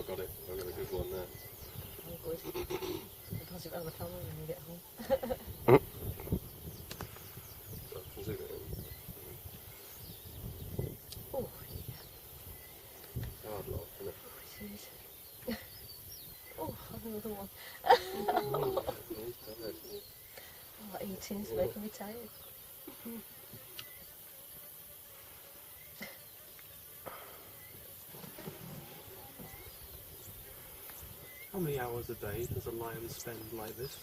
I got it. I got a good one there. Oh, good. I'll pass it around the camera when you get home. So I can zoom it in. Oh, It's a hard laugh, isn't it? it is. Oh, I've another one. He's tired. Oh, eating's making me tired. How many hours a day does a lion spend like this?